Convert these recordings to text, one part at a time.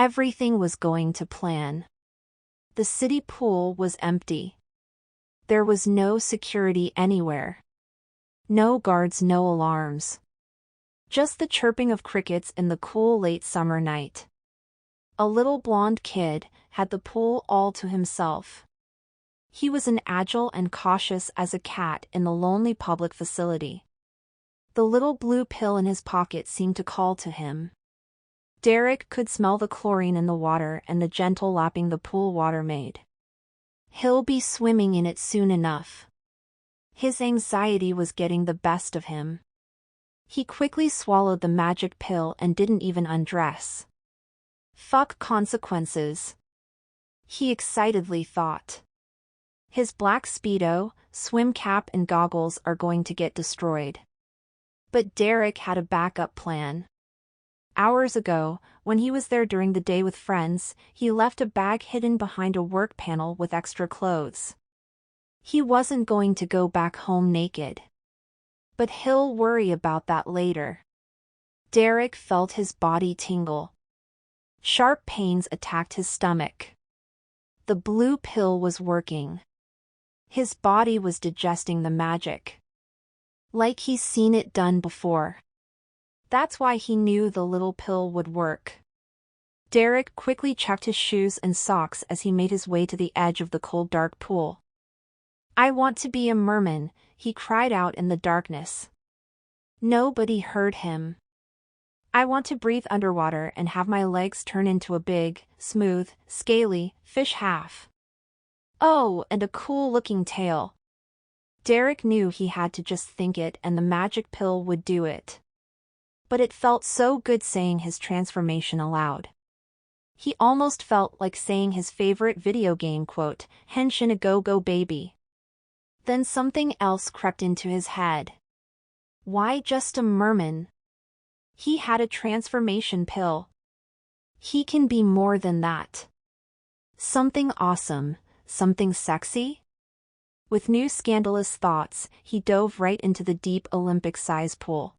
Everything was going to plan. The city pool was empty. There was no security anywhere. No guards, no alarms. Just the chirping of crickets in the cool late summer night. A little blonde kid had the pool all to himself. He was as agile and cautious as a cat in the lonely public facility. The little blue pill in his pocket seemed to call to him. Derek could smell the chlorine in the water and the gentle lapping the pool water made. He'll be swimming in it soon enough. His anxiety was getting the best of him. He quickly swallowed the magic pill and didn't even undress. Fuck consequences, he excitedly thought. His black Speedo, swim cap and goggles are going to get destroyed. But Derek had a backup plan. Hours ago, when he was there during the day with friends, he left a bag hidden behind a work panel with extra clothes. He wasn't going to go back home naked. But he'll worry about that later. Derek felt his body tingle. Sharp pains attacked his stomach. The blue pill was working. His body was digesting the magic. Like he's seen it done before. That's why he knew the little pill would work. Derek quickly checked his shoes and socks as he made his way to the edge of the cold dark pool. I want to be a merman, he cried out in the darkness. Nobody heard him. I want to breathe underwater and have my legs turn into a big, smooth, scaly, fish half. Oh, and a cool-looking tail. Derek knew he had to just think it and the magic pill would do it. But it felt so good saying his transformation aloud. He almost felt like saying his favorite video game quote, Henshin a go-go baby. Then something else crept into his head. Why just a merman? He had a transformation pill. He can be more than that. Something awesome, something sexy? With new scandalous thoughts, he dove right into the deep Olympic-size pool.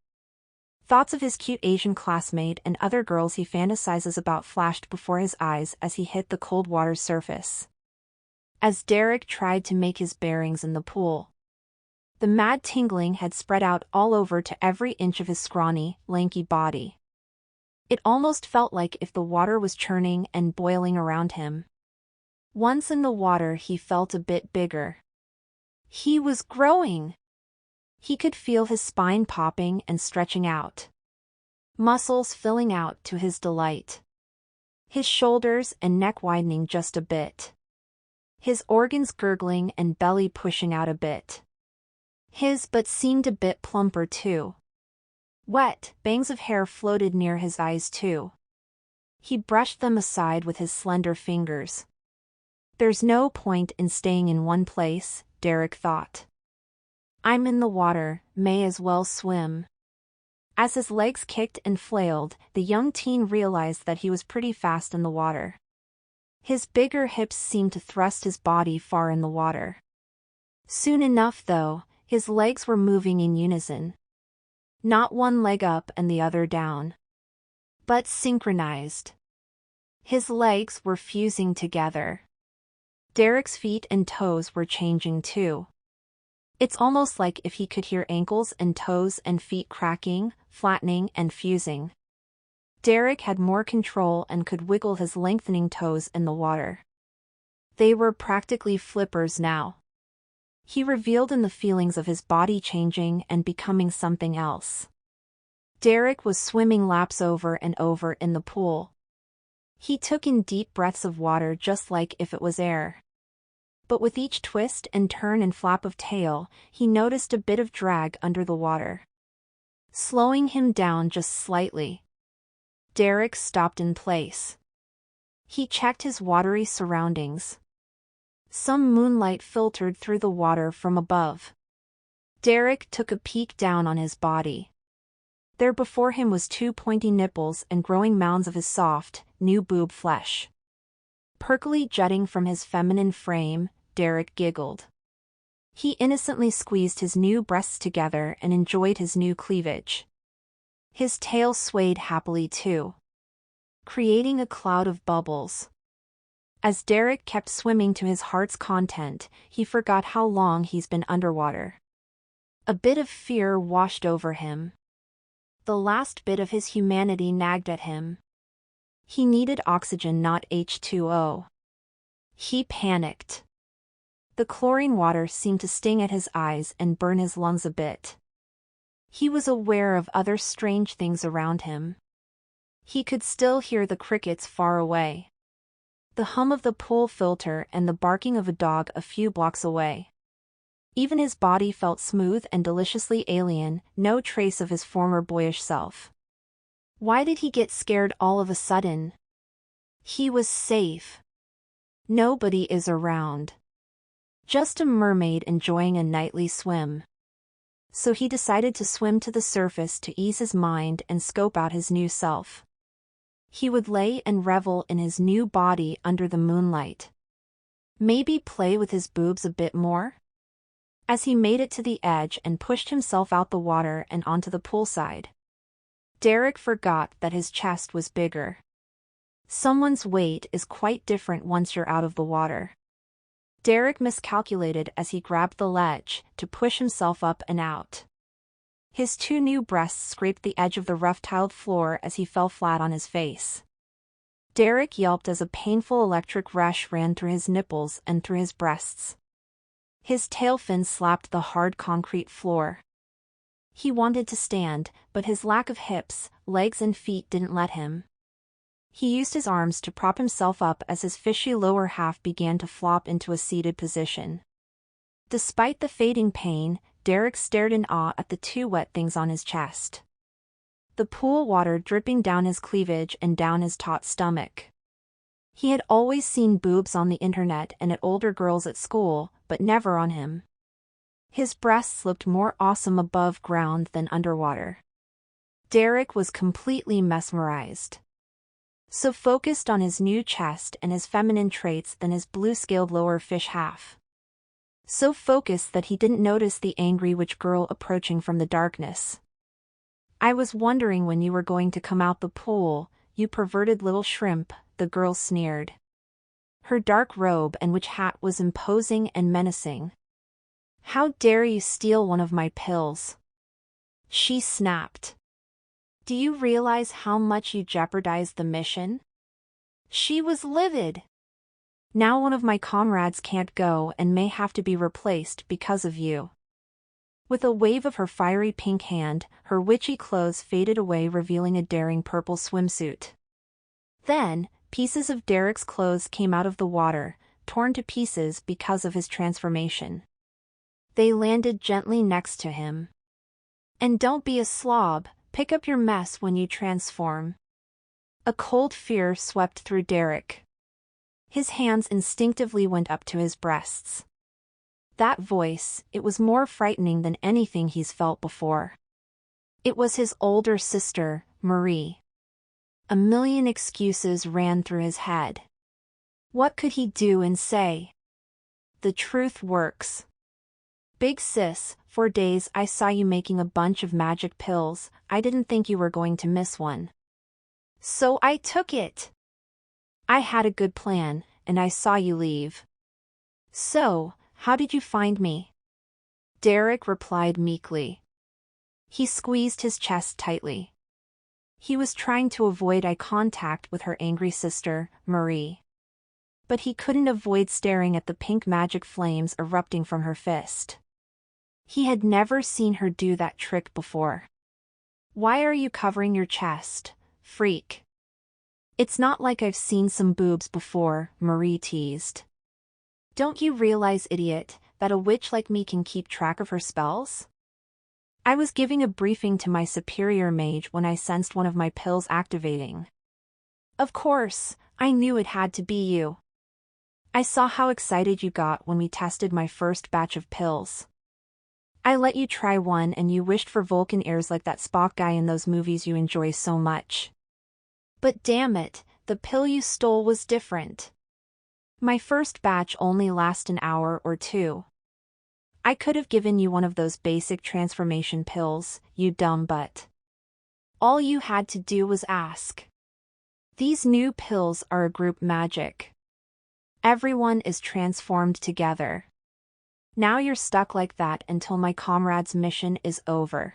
Thoughts of his cute Asian classmate and other girls he fantasizes about flashed before his eyes as he hit the cold water surface. As Derek tried to make his bearings in the pool, the mad tingling had spread out all over to every inch of his scrawny, lanky body. It almost felt like if the water was churning and boiling around him. Once in the water he felt a bit bigger. He was growing. He could feel his spine popping and stretching out. Muscles filling out to his delight. His shoulders and neck widening just a bit. His organs gurgling and belly pushing out a bit. His butt seemed a bit plumper too. Wet bangs of hair floated near his eyes too. He brushed them aside with his slender fingers. There's no point in staying in one place, Derek thought. I'm in the water, may as well swim. As his legs kicked and flailed, the young teen realized that he was pretty fast in the water. His bigger hips seemed to thrust his body far in the water. Soon enough though, his legs were moving in unison. Not one leg up and the other down, but synchronized. His legs were fusing together. Derek's feet and toes were changing too. It's almost like if he could hear ankles and toes and feet cracking, flattening and fusing. Derek had more control and could wiggle his lengthening toes in the water. They were practically flippers now. He reveled in the feelings of his body changing and becoming something else. Derek was swimming laps over and over in the pool. He took in deep breaths of water just like if it was air. But with each twist and turn and flap of tail, he noticed a bit of drag under the water, slowing him down just slightly. Derek stopped in place. He checked his watery surroundings. Some moonlight filtered through the water from above. Derek took a peek down on his body. There before him was two pointy nipples and growing mounds of his soft, new boob flesh. Perkily jutting from his feminine frame, Derek giggled. He innocently squeezed his new breasts together and enjoyed his new cleavage. His tail swayed happily too. creating a cloud of bubbles. As Derek kept swimming to his heart's content, he forgot how long he's been underwater. A bit of fear washed over him. The last bit of his humanity nagged at him. He needed oxygen, not H2O. He panicked. The chlorine water seemed to sting at his eyes and burn his lungs a bit. He was aware of other strange things around him. He could still hear the crickets far away, the hum of the pool filter and the barking of a dog a few blocks away. Even his body felt smooth and deliciously alien, no trace of his former boyish self. Why did he get scared all of a sudden? He was safe. Nobody is around. Just a mermaid enjoying a nightly swim. So he decided to swim to the surface to ease his mind and scope out his new self. He would lay and revel in his new body under the moonlight. Maybe play with his boobs a bit more? As he made it to the edge and pushed himself out the water and onto the poolside, Derek forgot that his chest was bigger. Someone's weight is quite different once you're out of the water. Derek miscalculated as he grabbed the ledge to push himself up and out. His two new breasts scraped the edge of the rough-tiled floor as he fell flat on his face. Derek yelped as a painful electric rush ran through his nipples and through his breasts. His tail fin slapped the hard concrete floor. He wanted to stand, but his lack of hips, legs and feet didn't let him. He used his arms to prop himself up as his fishy lower half began to flop into a seated position. Despite the fading pain, Derek stared in awe at the two wet things on his chest. The pool water dripping down his cleavage and down his taut stomach. He had always seen boobs on the internet and at older girls at school, but never on him. His breasts looked more awesome above ground than underwater. Derek was completely mesmerized. So focused on his new chest and his feminine traits than his blue-scaled lower fish half. So focused that he didn't notice the angry witch girl approaching from the darkness. "I was wondering when you were going to come out the pool, you perverted little shrimp," the girl sneered. Her dark robe and witch hat was imposing and menacing. "How dare you steal one of my pills?" she snapped. "Do you realize how much you jeopardized the mission?" She was livid. "Now one of my comrades can't go and may have to be replaced because of you." With a wave of her fiery pink hand, her witchy clothes faded away, revealing a daring purple swimsuit. Then, pieces of Derek's clothes came out of the water, torn to pieces because of his transformation. They landed gently next to him. "And don't be a slob, pick up your mess when you transform." A cold fear swept through Derek. His hands instinctively went up to his breasts. That voice, it was more frightening than anything he's felt before. It was his older sister, Marie. A million excuses ran through his head. What could he do and say? The truth works. "Big sis, for days I saw you making a bunch of magic pills, I didn't think you were going to miss one. So I took it. I had a good plan, and I saw you leave. So, how did you find me?" Derek replied meekly. He squeezed his chest tightly. He was trying to avoid eye contact with her angry sister, Marie. But he couldn't avoid staring at the pink magic flames erupting from her fist. He had never seen her do that trick before. "Why are you covering your chest, freak?" "It's not like I've seen some boobs before," Marie teased. "Don't you realize, idiot, that a witch like me can keep track of her spells? I was giving a briefing to my superior mage when I sensed one of my pills activating. Of course, I knew it had to be you. I saw how excited you got when we tested my first batch of pills. I let you try one and you wished for Vulcan ears like that Spock guy in those movies you enjoy so much. But damn it, the pill you stole was different. My first batch only lasted an hour or two. I could have given you one of those basic transformation pills, you dumb butt. All you had to do was ask." These new pills are a group magic. Everyone is transformed together. Now you're stuck like that until my comrade's mission is over.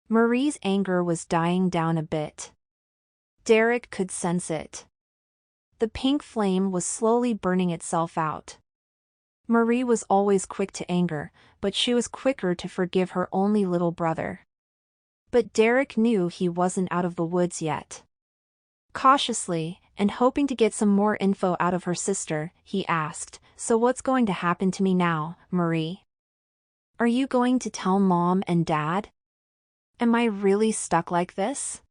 Marie's anger was dying down a bit. Derek could sense it. The pink flame was slowly burning itself out. Marie was always quick to anger, but she was quicker to forgive her only little brother. But Derek knew he wasn't out of the woods yet. Cautiously, and hoping to get some more info out of her sister, he asked, "So what's going to happen to me now, Marie? Are you going to tell Mom and Dad? Am I really stuck like this?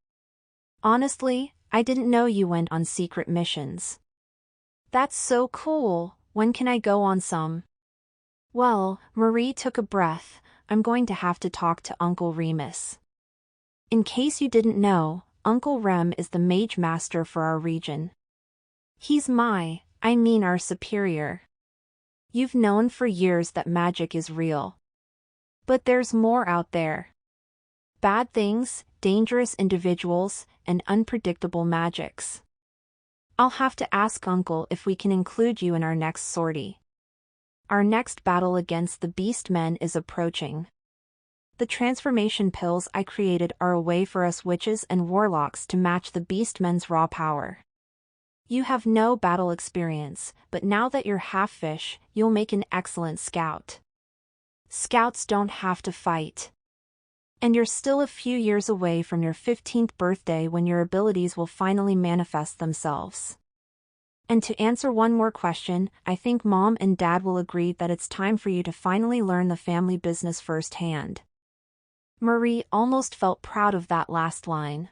Honestly, I didn't know you went on secret missions." "That's so cool, when can I go on some?" "Well," Marie took a breath, "I'm going to have to talk to Uncle Remus. In case you didn't know, Uncle Rem is the mage master for our region. He's our superior. You've known for years that magic is real. But there's more out there. Bad things, dangerous individuals, and unpredictable magics. I'll have to ask Uncle if we can include you in our next sortie. Our next battle against the Beastmen is approaching. The transformation pills I created are a way for us witches and warlocks to match the Beastmen's raw power. You have no battle experience, but now that you're half fish, you'll make an excellent scout. Scouts don't have to fight. And you're still a few years away from your 15th birthday when your abilities will finally manifest themselves. And to answer one more question, I think Mom and Dad will agree that it's time for you to finally learn the family business firsthand." Marie almost felt proud of that last line.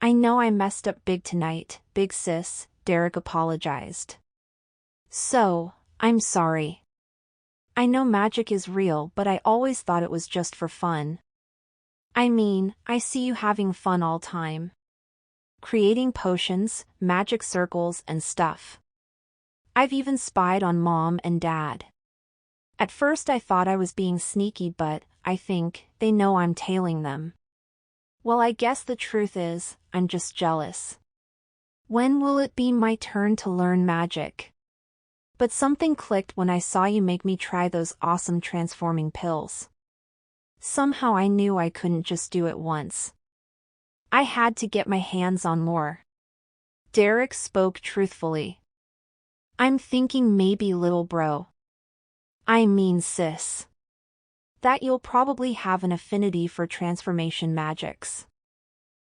"I know I messed up big tonight, big sis," Derek apologized. "So, I'm sorry. I know magic is real, but I always thought it was just for fun. I see you having fun all time. Creating potions, magic circles and stuff. I've even spied on Mom and Dad. At first I thought I was being sneaky, but I think they know I'm tailing them. Well, I guess the truth is, I'm just jealous. When will it be my turn to learn magic? But something clicked when I saw you make me try those awesome transforming pills. Somehow I knew I couldn't just do it once. I had to get my hands on more." Derek spoke truthfully. "I'm thinking maybe little bro. Sis. That you'll probably have an affinity for transformation magics.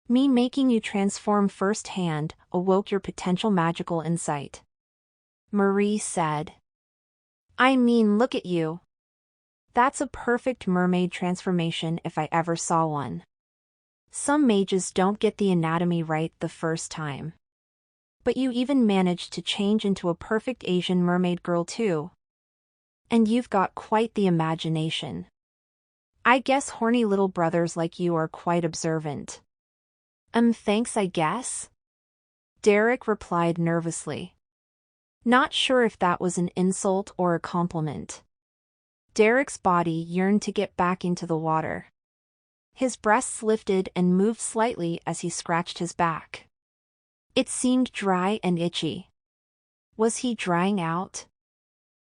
Me making you transform firsthand awoke your potential magical insight." Marie said. Look at you. That's a perfect mermaid transformation if I ever saw one. Some mages don't get the anatomy right the first time. But you even managed to change into a perfect Asian mermaid girl too. And you've got quite the imagination. I guess horny little brothers like you are quite observant." Thanks I guess?" Derek replied nervously. Not sure if that was an insult or a compliment. Derek's body yearned to get back into the water. His breasts lifted and moved slightly as he scratched his back. It seemed dry and itchy. Was he drying out?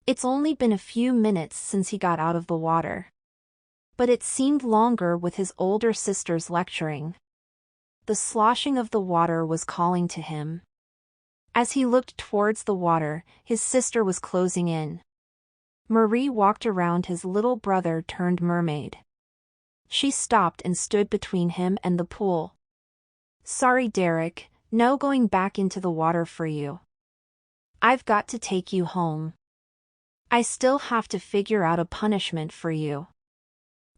It's only been a few minutes since he got out of the water. But it seemed longer with his older sisters lecturing. The sloshing of the water was calling to him. As he looked towards the water, his sister was closing in. Marie walked around his little brother turned mermaid. She stopped and stood between him and the pool. "Sorry, Derek, no going back into the water for you. I've got to take you home. I still have to figure out a punishment for you."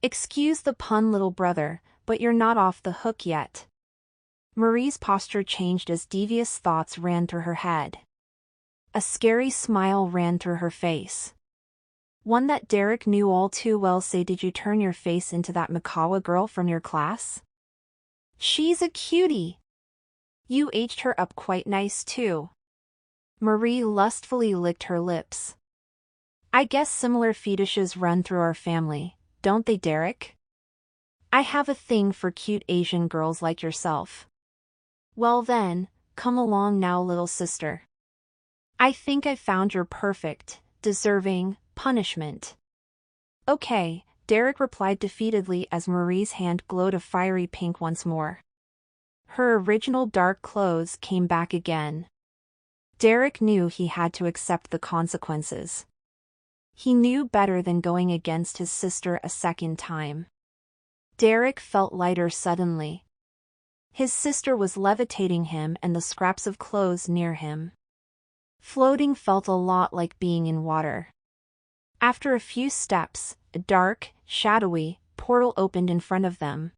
"Excuse the pun, little brother, but you're not off the hook yet." Marie's posture changed as devious thoughts ran through her head. A scary smile ran through her face. One that Derek knew all too well. "Say, did you turn your face into that Mikawa girl from your class? She's a cutie. You aged her up quite nice too." Marie lustfully licked her lips. "I guess similar fetishes run through our family, don't they, Derek? I have a thing for cute Asian girls like yourself." "Well then, Come along now, little sister. I think I found your perfect, deserving, punishment. Okay, Derek replied defeatedly as Marie's hand glowed a fiery pink once more. Her original dark clothes came back again. Derek knew he had to accept the consequences. He knew better than going against his sister a second time. Derek felt lighter suddenly. His sister was levitating him and the scraps of clothes near him. Floating felt a lot like being in water. After a few steps, a dark, shadowy portal opened in front of them.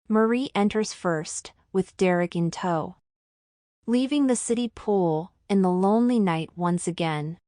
Marie enters first, with Derek in tow. Leaving the city pool, in the lonely night once again.